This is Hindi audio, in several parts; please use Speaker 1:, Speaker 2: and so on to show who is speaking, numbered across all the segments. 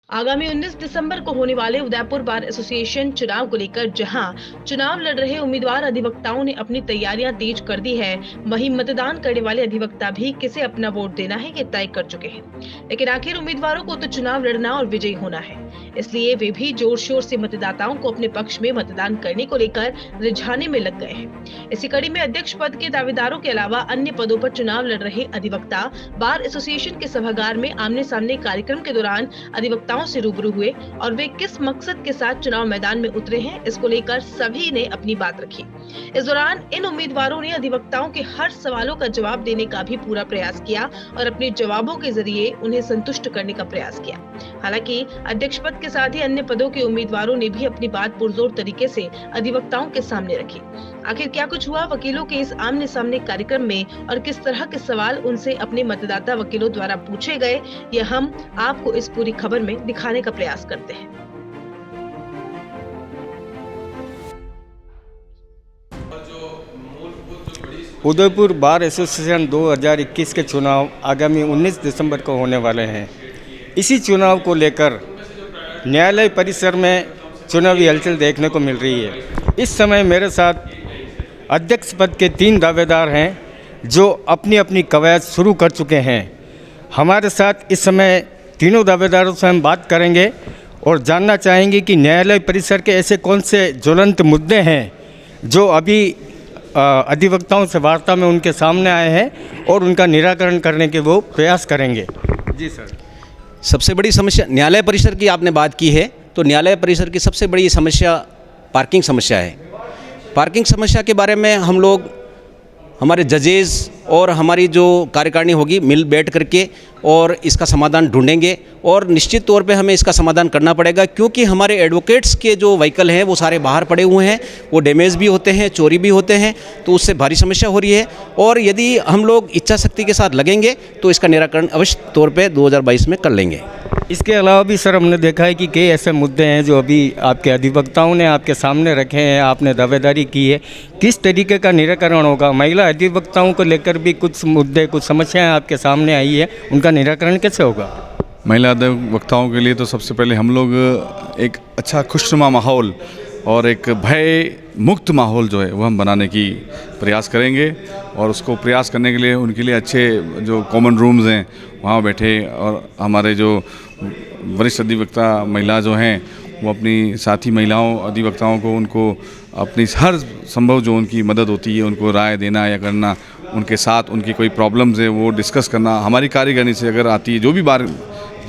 Speaker 1: आगामी 19 दिसंबर को होने वाले उदयपुर बार एसोसिएशन चुनाव को लेकर जहां चुनाव लड़ रहे उम्मीदवार अधिवक्ताओं ने अपनी तैयारियां तेज कर दी है, वहीं मतदान करने वाले अधिवक्ता भी किसे अपना वोट देना है ये तय कर चुके हैं। लेकिन आखिर उम्मीदवारों को तो चुनाव लड़ना और विजयी होना है, इसलिए वे भी जोर शोर से मतदाताओं को अपने पक्ष में मतदान करने को लेकर रिझाने में लग गए हैं। इसी कड़ी में अध्यक्ष पद के दावेदारों के अलावा अन्य पदों पर चुनाव लड़ रहे अधिवक्ता बार एसोसिएशन के सभागार में आमने सामने कार्यक्रम के दौरान अधिवक्ताओं से रूबरू हुए और वे किस मकसद के साथ चुनाव मैदान में उतरे हैं, इसको लेकर सभी ने अपनी बात रखी। इस दौरान इन उम्मीदवारों ने अधिवक्ताओं के हर सवालों का जवाब देने का भी पूरा प्रयास किया और अपने जवाबों के जरिए उन्हें संतुष्ट करने का प्रयास किया। हालांकि अध्यक्ष पद के साथ ही अन्य पदों के उम्मीदवारों ने भी अपनी बात पुरजोर तरीके से अधिवक्ताओं के सामने रखी। आखिर क्या कुछ हुआ वकीलों के इस आमने सामने कार्यक्रम में और किस तरह के सवाल उनसे अपने मतदाता वकीलों द्वारा पूछे गए, यह हम आपको इस पूरी खबर में दिखाने का प्रयास करते हैं।
Speaker 2: उदयपुर बार एसोसिएशन 2021 के चुनाव आगामी 19 दिसंबर को होने वाले हैं। इसी चुनाव को लेकर न्यायालय परिसर में चुनावी हलचल देखने को मिल रही है। इस समय मेरे साथ अध्यक्ष पद के 3 दावेदार हैं जो अपनी अपनी कवायद शुरू कर चुके हैं। हमारे साथ इस समय तीनों दावेदारों से हम बात करेंगे और जानना चाहेंगे कि न्यायालय परिसर के ऐसे कौन से ज्वलंत मुद्दे हैं जो अभी अधिवक्ताओं से वार्ता में उनके सामने आए हैं और उनका निराकरण करने के वो प्रयास करेंगे। जी सर।
Speaker 3: सबसे बड़ी समस्या न्यायालय परिसर की आपने बात की है, तो न्यायालय परिसर की सबसे बड़ी समस्या पार्किंग समस्या है। पार्किंग समस्या के बारे में हम लोग हमारे जजेस और हमारी जो कार्यकारिणी होगी मिल बैठ करके और इसका समाधान ढूंढेंगे और निश्चित तौर पे हमें इसका समाधान करना पड़ेगा, क्योंकि हमारे एडवोकेट्स के जो व्हीकल हैं वो सारे बाहर पड़े हुए हैं, वो डैमेज भी होते हैं, चोरी भी होते हैं, तो उससे भारी समस्या हो रही है। और यदि हम लोग इच्छा शक्ति के साथ लगेंगे तो इसका निराकरण अवश्य तौर पर 2022 में कर लेंगे।
Speaker 2: इसके अलावा भी सर हमने देखा है कि कई ऐसे मुद्दे हैं जो अभी आपके अधिवक्ताओं ने आपके सामने रखे हैं, आपने दावेदारी की है। किस तरीके का निराकरण होगा? महिला अधिवक्ताओं को लेकर भी कुछ मुद्दे, कुछ समस्याएं आपके सामने आई है, उनका निराकरण कैसे होगा?
Speaker 4: महिला अधिवक्ताओं के लिए तो सबसे पहले हम लोग एक अच्छा खुशनुमा माहौल और एक भय मुक्त माहौल जो है वो हम बनाने की प्रयास करेंगे और उसको प्रयास करने के लिए उनके लिए अच्छे जो कॉमन रूम्स हैं वहाँ बैठे और हमारे जो वरिष्ठ अधिवक्ता महिला जो हैं वो अपनी साथी महिलाओं अधिवक्ताओं को उनको अपनी हर संभव जो उनकी मदद होती है उनको राय देना या करना, उनके साथ उनकी कोई प्रॉब्लम्स है वो डिस्कस करना। हमारी कार्यकारिणी से अगर आती है जो भी बार,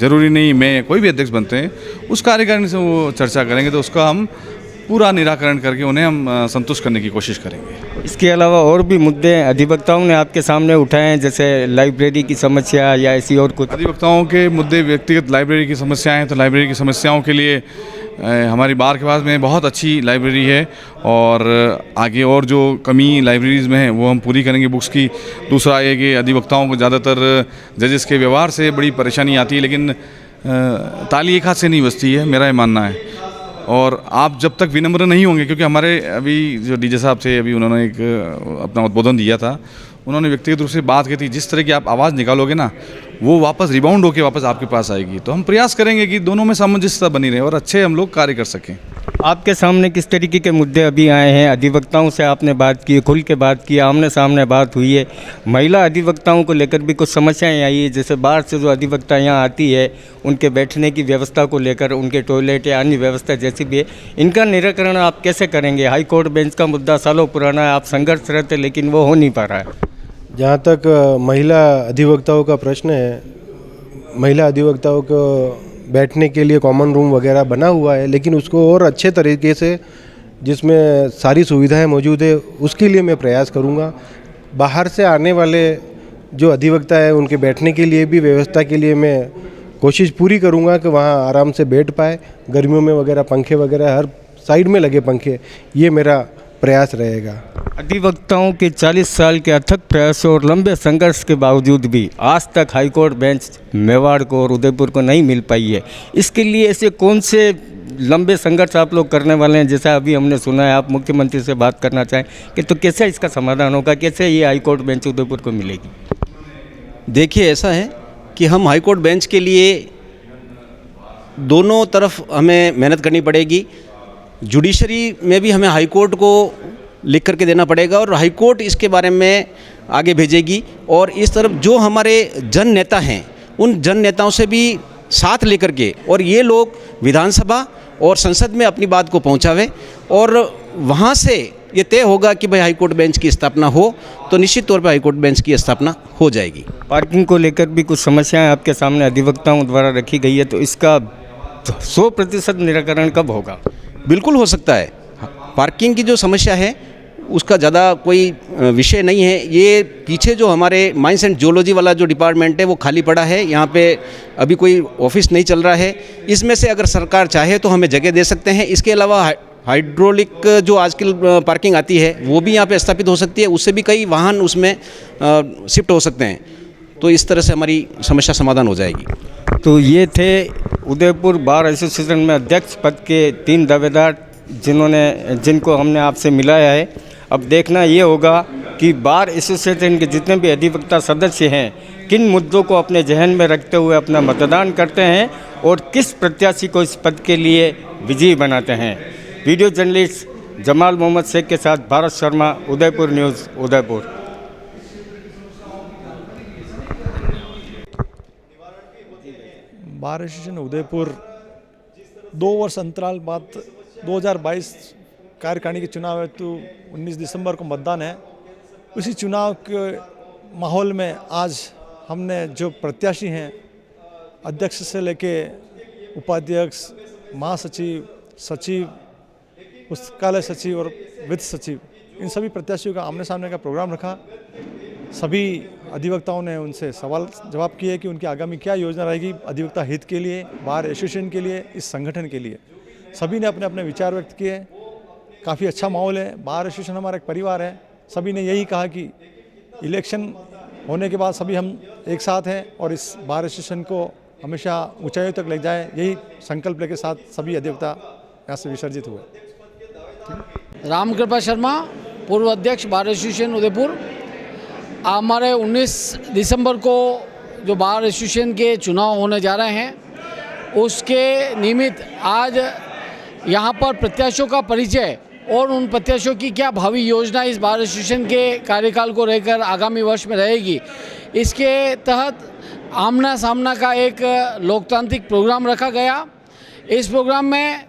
Speaker 4: ज़रूरी नहीं मैं कोई भी अध्यक्ष बनते हैं, उस कार्यकारिणी से वो चर्चा करेंगे तो उसका हम पूरा निराकरण करके उन्हें हम संतुष्ट करने की कोशिश करेंगे।
Speaker 2: इसके अलावा और भी मुद्दे अधिवक्ताओं ने आपके सामने उठाए हैं, जैसे लाइब्रेरी की समस्या या ऐसी और कुछ?
Speaker 4: अधिवक्ताओं के मुद्दे व्यक्तिगत लाइब्रेरी की समस्याएं हैं, तो लाइब्रेरी की समस्याओं के लिए हमारी बार के पास में बहुत अच्छी लाइब्रेरी है और आगे और जो कमी लाइब्रेरीज़ में है वो हम पूरी करेंगे बुक्स की। दूसरा ये कि अधिवक्ताओं को ज़्यादातर जजेस के व्यवहार से बड़ी परेशानी आती है, लेकिन ताली एक हाथ से नहीं बजती है, मेरा ये मानना है। और आप जब तक विनम्र नहीं होंगे, क्योंकि हमारे अभी जो डीजे साहब थे अभी उन्होंने एक अपना उद्बोधन दिया था, उन्होंने व्यक्तिगत रूप से बात की थी, जिस तरह की आप आवाज़ निकालोगे ना वो वापस रिबाउंड होकर वापस आपके पास आएगी। तो हम प्रयास करेंगे कि दोनों में सामंजस्यता बनी रहे और अच्छे हम लोग कार्य कर सकें।
Speaker 2: आपके सामने किस तरीके के मुद्दे अभी आए हैं? अधिवक्ताओं से आपने बात की, खुल के बात की, आमने सामने बात हुई है। महिला अधिवक्ताओं को लेकर भी कुछ समस्याएं आई है, जैसे बाहर से जो अधिवक्ता यहाँ आती है उनके बैठने की व्यवस्था को लेकर, उनके टॉयलेट या अन्य व्यवस्था जैसी भी है, इनका निराकरण आप कैसे करेंगे? हाई कोर्ट बेंच का मुद्दा सालों पुराना है, आप संघर्षरत है, लेकिन वो हो नहीं पा रहा है।
Speaker 5: जहाँ तक महिला अधिवक्ताओं का प्रश्न है, महिला अधिवक्ताओं को बैठने के लिए कॉमन रूम वगैरह बना हुआ है, लेकिन उसको और अच्छे तरीके से जिसमें सारी सुविधाएं मौजूद है उसके लिए मैं प्रयास करूँगा। बाहर से आने वाले जो अधिवक्ता है उनके बैठने के लिए भी व्यवस्था के लिए मैं कोशिश पूरी करूँगा कि वहाँ आराम से बैठ पाए। गर्मियों में वगैरह पंखे वगैरह हर साइड में लगे पंखे, ये मेरा प्रयास रहेगा।
Speaker 2: अधिवक्ताओं के 40 साल के अथक प्रयासों और लंबे संघर्ष के बावजूद भी आज तक हाईकोर्ट बेंच मेवाड़ को और उदयपुर को नहीं मिल पाई है। इसके लिए ऐसे कौन से लंबे संघर्ष आप लोग करने वाले हैं? जैसा अभी हमने सुना है आप मुख्यमंत्री से बात करना चाहें कि तो कैसे इसका समाधान होगा, कैसे ये हाईकोर्ट बेंच उदयपुर को मिलेगी?
Speaker 3: देखिए, ऐसा है कि हम हाईकोर्ट बेंच के लिए दोनों तरफ हमें मेहनत करनी पड़ेगी। जुडिशरी में भी हमें हाई कोर्ट को लिख करके देना पड़ेगा और हाई कोर्ट इसके बारे में आगे भेजेगी। और इस तरफ जो हमारे जन नेता हैं, उन जन नेताओं से भी साथ लेकर के और ये लोग विधानसभा और संसद में अपनी बात को पहुंचावे और वहाँ से ये तय होगा कि भाई हाई कोर्ट बेंच की स्थापना हो, तो निश्चित तौर पर हाई कोर्ट बेंच की स्थापना हो जाएगी।
Speaker 2: पार्किंग को लेकर भी कुछ समस्याएं आपके सामने अधिवक्ताओं द्वारा रखी गई है, तो इसका 100% निराकरण कब होगा?
Speaker 3: बिल्कुल हो सकता है। पार्किंग की जो समस्या है उसका ज़्यादा कोई विषय नहीं है। ये पीछे जो हमारे माइंस एंड जियोलॉजी वाला जो डिपार्टमेंट है वो खाली पड़ा है, यहाँ पे अभी कोई ऑफिस नहीं चल रहा है। इसमें से अगर सरकार चाहे तो हमें जगह दे सकते हैं। इसके अलावा हाइड्रोलिक जो आजकल पार्किंग आती है वो भी यहाँ पे स्थापित हो सकती है, उससे भी कई वाहन उसमें शिफ्ट हो सकते हैं। तो इस तरह से हमारी समस्या समाधान हो जाएगी।
Speaker 2: तो ये थे उदयपुर बार एसोसिएशन में अध्यक्ष पद के 3 दावेदार जिनको हमने आपसे मिलाया है। अब देखना ये होगा कि बार एसोसिएशन के जितने भी अधिवक्ता सदस्य हैं किन मुद्दों को अपने जहन में रखते हुए अपना मतदान करते हैं और किस प्रत्याशी को इस पद के लिए विजयी बनाते हैं। वीडियो जर्नलिस्ट जमाल मोहम्मद शेख के साथ Bharat Sharma, Udaipur news, Udaipur.
Speaker 6: Bar association Udaipur 2 वर्ष अंतराल बाद 2022 कार्यकारिणी के चुनाव है, तो 19 दिसंबर को मतदान है। उसी चुनाव के माहौल में आज हमने जो प्रत्याशी हैं, अध्यक्ष से लेके उपाध्यक्ष, महासचिव, सचिव, पुस्तकालय सचिव और वित्त सचिव, इन सभी प्रत्याशियों का आमने सामने का प्रोग्राम रखा। सभी अधिवक्ताओं ने उनसे सवाल जवाब किए कि उनकी आगामी क्या योजना रहेगी अधिवक्ता हित के लिए, बार एसोसिएशन के लिए, इस संगठन के लिए। सभी ने अपने अपने विचार व्यक्त किए। काफ़ी अच्छा माहौल है। बार एसोसिएशन हमारा एक परिवार है। सभी ने यही कहा कि इलेक्शन होने के बाद सभी हम एक साथ हैं और इस बार एसोसिएशन को हमेशा ऊंचाइयों तक ले जाएं, यही संकल्प लेके साथ सभी अधिवक्ता यहाँ से विसर्जित हुए।
Speaker 7: रामकृपा शर्मा, पूर्व अध्यक्ष बार एसोसिएशन उदयपुर। हमारे 19 दिसंबर को जो बार एसोसिएशन के चुनाव होने जा रहे हैं, उसके निमित्त आज यहाँ पर प्रत्याशियों का परिचय और उन प्रत्याशियों की क्या भावी योजना इस बार एसोसिएशन के कार्यकाल को लेकर आगामी वर्ष में रहेगी, इसके तहत आमना सामना का एक लोकतांत्रिक प्रोग्राम रखा गया। इस प्रोग्राम में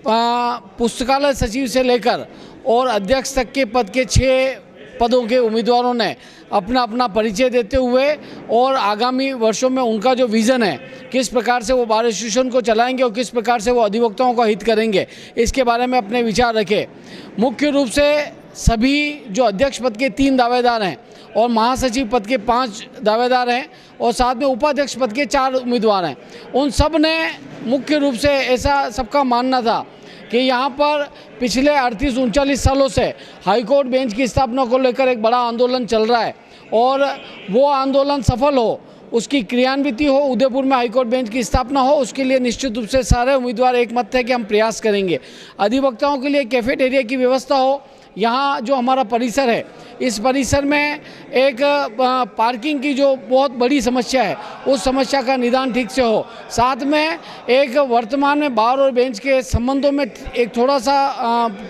Speaker 7: पुस्तकालय सचिव से लेकर और अध्यक्ष तक के पद के 6 पदों के उम्मीदवारों ने अपना अपना परिचय देते हुए और आगामी वर्षों में उनका जो विज़न है, किस प्रकार से वो बार एसोसिएशन को चलाएंगे और किस प्रकार से वो अधिवक्ताओं का हित करेंगे, इसके बारे में अपने विचार रखे। मुख्य रूप से सभी जो अध्यक्ष पद के 3 दावेदार हैं और महासचिव पद के 5 दावेदार हैं और साथ में उपाध्यक्ष पद के 4 उम्मीदवार हैं, उन सब ने मुख्य रूप से ऐसा सबका मानना था कि यहाँ पर पिछले 38-39 सालों से हाई कोर्ट बेंच की स्थापना को लेकर एक बड़ा आंदोलन चल रहा है और वो आंदोलन सफल हो, उसकी क्रियान्विति हो, उदयपुर में हाई कोर्ट बेंच की स्थापना हो, उसके लिए निश्चित रूप से सारे उम्मीदवार एक मत थे कि हम प्रयास करेंगे। अधिवक्ताओं के लिए कैफेटेरिया की व्यवस्था हो। यहाँ जो हमारा परिसर है, इस परिसर में एक पार्किंग की जो बहुत बड़ी समस्या है, उस समस्या का निदान ठीक से हो। साथ में एक वर्तमान में बार और बेंच के संबंधों में एक थोड़ा सा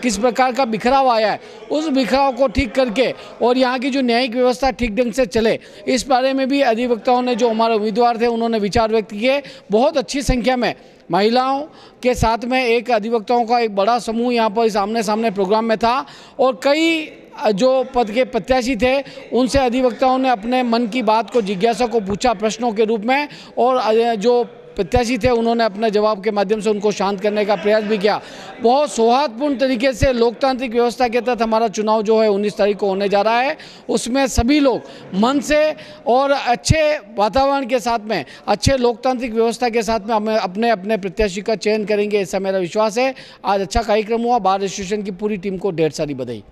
Speaker 7: किस प्रकार का बिखराव आया है, उस बिखराव को ठीक करके और यहाँ की जो न्यायिक व्यवस्था ठीक ढंग से चले, इस बारे में भी अधिवक्ताओं ने, जो हमारे उम्मीदवार थे, उन्होंने विचार व्यक्त किए। बहुत अच्छी संख्या में महिलाओं के साथ में एक अधिवक्ताओं का एक बड़ा समूह यहाँ पर आमने सामने प्रोग्राम में था और कई जो पद के प्रत्याशी थे उनसे अधिवक्ताओं ने अपने मन की बात को, जिज्ञासा को पूछा प्रश्नों के रूप में और जो प्रत्याशी थे उन्होंने अपने जवाब के माध्यम से उनको शांत करने का प्रयास भी किया। बहुत सौहार्दपूर्ण तरीके से लोकतांत्रिक व्यवस्था के तहत हमारा चुनाव जो है 19 तारीख को होने जा रहा है, उसमें सभी लोग मन से और अच्छे वातावरण के साथ में, अच्छे लोकतांत्रिक व्यवस्था के साथ में हमें अपने अपने प्रत्याशी का चयन करेंगे, ऐसा मेरा विश्वास है। आज अच्छा कार्यक्रम हुआ। बार एसोसिएशन की पूरी टीम को ढेर सारी बधाई।